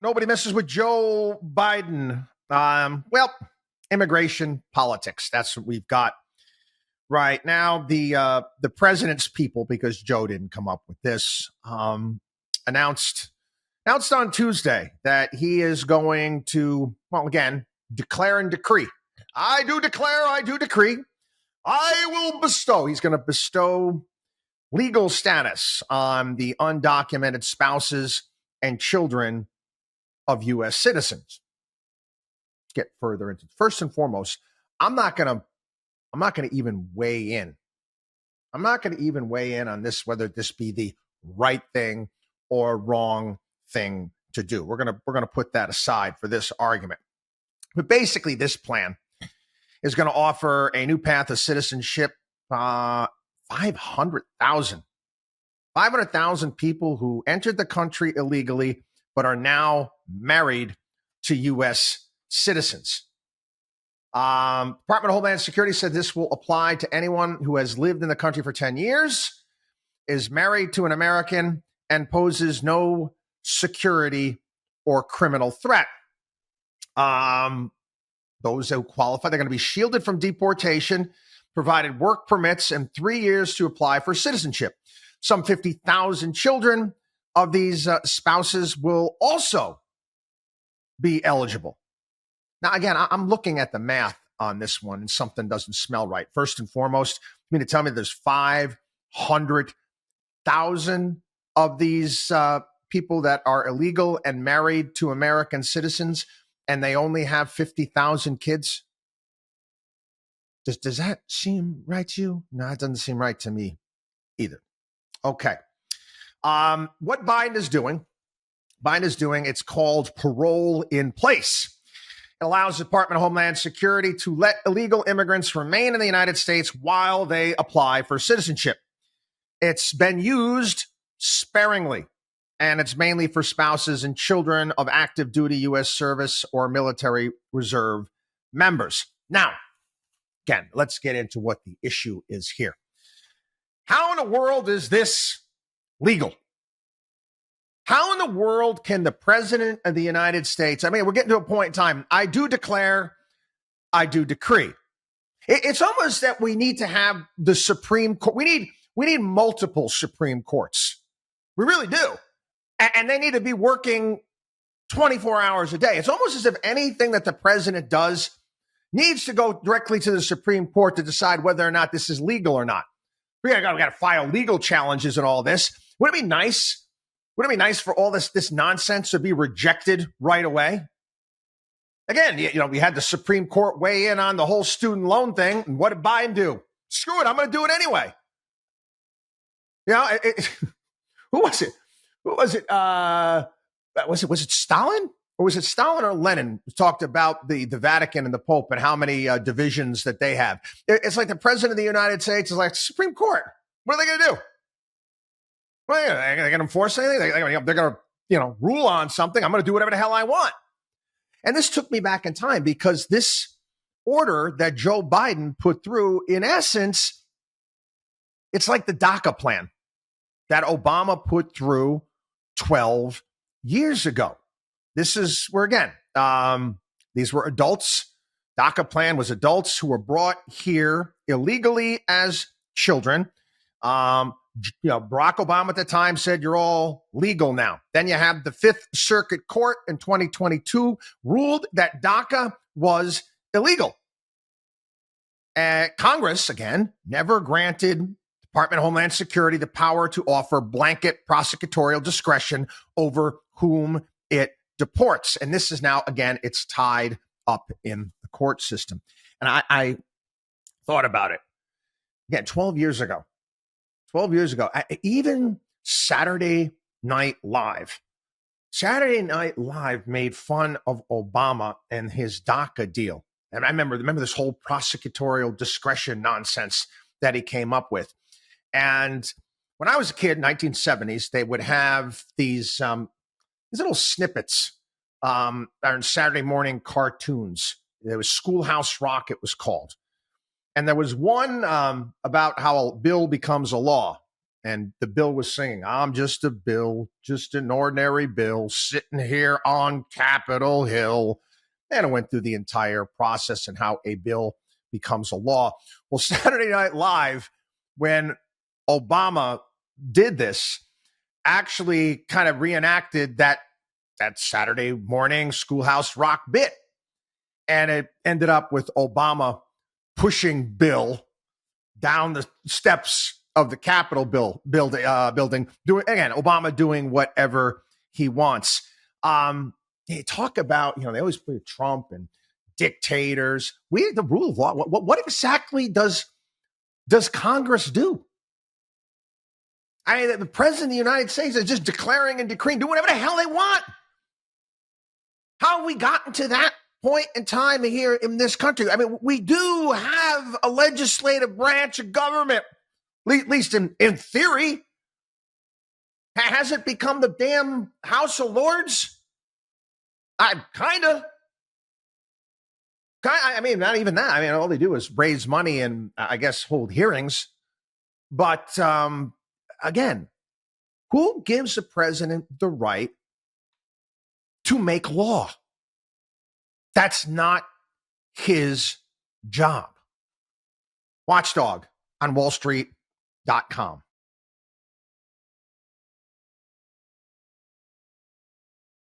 Nobody messes with Joe Biden. Well, immigration politics. That's what we've got right now. The president's people, because Joe didn't come up with this, announced on Tuesday that he is going to, well, again, declare and decree. I do declare, I do decree. I will bestow. He's going to bestow legal status on the undocumented spouses and children of U.S. citizens. Let's get further into it. First and foremost, I'm not going to even weigh in. I'm not going to even weigh in on this, whether this be the right thing or wrong thing to do. We're going to put that aside for this argument. But basically, this plan is going to offer a new path of citizenship. 500,000 people who entered the country illegally but are now married to U.S. citizens. Department of Homeland Security said this will apply to anyone who has lived in the country for 10 years, is married to an American, and poses no security or criminal threat. Those who qualify, they're going to be shielded from deportation, provided work permits, and 3 years to apply for citizenship. Some 50,000 children of these spouses will also be eligible. Now, again, I'm looking at the math on this one, and something doesn't smell right. First and foremost, you mean to tell me there's 500,000 of these people that are illegal and married to American citizens, and they only have 50,000 kids? Does that seem right to you? No, it doesn't seem right to me either. Okay. What Biden is doing, it's called parole in place. It allows the Department of Homeland Security to let illegal immigrants remain in the United States while they apply for citizenship. It's been used sparingly, and it's mainly for spouses and children of active duty U.S. service or military reserve members. Now, again, let's get into what the issue is here. How in the world is this legal? How in the world can the president of the United States, I mean, we're getting to a point in time, I do declare, I do decree. It's almost that we need to have the Supreme Court. We need multiple Supreme Courts. We really do. And they need to be working 24 hours a day. It's almost as if anything that the president does needs to go directly to the Supreme Court to decide whether or not this is legal or not. We got to file legal challenges and all this. Would it be nice? Would it be nice for all this nonsense to be rejected right away? Again, we had the Supreme Court weigh in on the whole student loan thing. And what did Biden do? Screw it. I'm going to do it anyway. Who was it? Was it Stalin? Or was it Stalin or Lenin who talked about the Vatican and the Pope and how many divisions that they have? It's like the president of the United States is like, Supreme Court. What are they going to do? Well, they're going to enforce anything. They're going to, rule on something. I'm going to do whatever the hell I want. And this took me back in time because this order that Joe Biden put through, in essence, it's like the DACA plan that Obama put through 12 years ago. This is where, again, these were adults. DACA plan was adults who were brought here illegally as children. Barack Obama at the time said, you're all legal now. Then you have the Fifth Circuit Court in 2022 ruled that DACA was illegal. Congress, again, never granted Department of Homeland Security the power to offer blanket prosecutorial discretion over whom it deports. And this is now, again, it's tied up in the court system. And I thought about it. Again, 12 years ago, even Saturday Night Live made fun of Obama and his DACA deal. And I remember this whole prosecutorial discretion nonsense that he came up with. And when I was a kid, 1970s, they would have these little snippets on Saturday morning cartoons. There was Schoolhouse Rock, it was called. And there was one about how a bill becomes a law. And the bill was singing, I'm just a bill, just an ordinary bill sitting here on Capitol Hill. And it went through the entire process and how a bill becomes a law. Well, Saturday Night Live, when Obama did this, actually kind of reenacted that Saturday morning Schoolhouse Rock bit. And it ended up with Obama pushing Bill down the steps of the Capitol building, doing again, Obama doing whatever he wants. They talk about, they always play Trump and dictators. We the rule of law. What exactly does Congress do? The president of the United States is just declaring and decreeing, do whatever the hell they want. How have we gotten to that point in time here in this country? We do have a legislative branch of government, at least in theory. Has it become the damn House of Lords? Kind of. Not even that. All they do is raise money and I guess hold hearings. But again, who gives the president the right to make law? That's not his job. WatchDog on WallStreet.com.